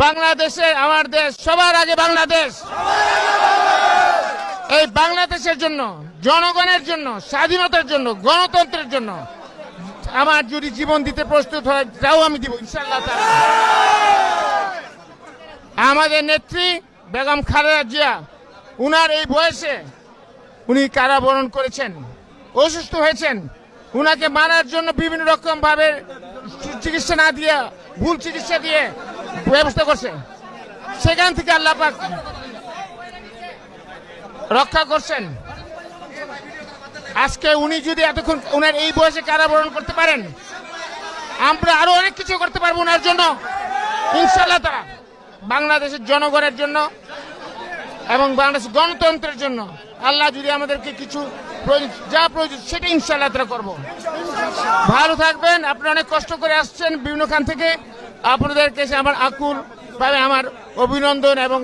বাংলাদেশে আমার দেশ, সবার আগে বাংলাদেশ। এই বাংলাদেশের জন্য, জনগণের জন্য, স্বাধীনতার জন্য, গণতন্ত্রের জন্য আমার যদি জীবন দিতে প্রস্তুত হয় তাও আমি দিব ইনশাআল্লাহ তাআলা। আমাদের নেত্রী বেগম খালেদা জিয়া, উনার এই বয়সে উনি কারাবরণ করেছেন, অসুস্থ হয়েছেন। উনাকে মারার জন্য বিভিন্ন রকম ভাবে চিকিৎসা না দিয়ে, ভুল চিকিৎসা দিয়ে ব্যবস্থা করছে। সেখান থেকে আল্লাহ পাক রক্ষা করছেন। আজকে উনি যদি এতক্ষণ উনার এই বয়সে কারাবরণ করতে পারেন, আমরা আরো অনেক কিছু করতে পারবো উনার জন্য ইনশাআল্লাহ তাআলা। বাংলাদেশের জনগণের জন্য এবং বাংলাদেশ গণতন্ত্রের জন্য আল্লাহ যদি আমাদেরকে কিছু যা প্রয়োজন সেটা ইনশাআল্লাহ তাআলা করব। ভালো থাকবেন। আপনারা অনেক কষ্ট করে আসছেন বিভিন্ন খান থেকে। আপনাদেরকে আমার আকুল ভাবে আমার অভিনন্দন এবং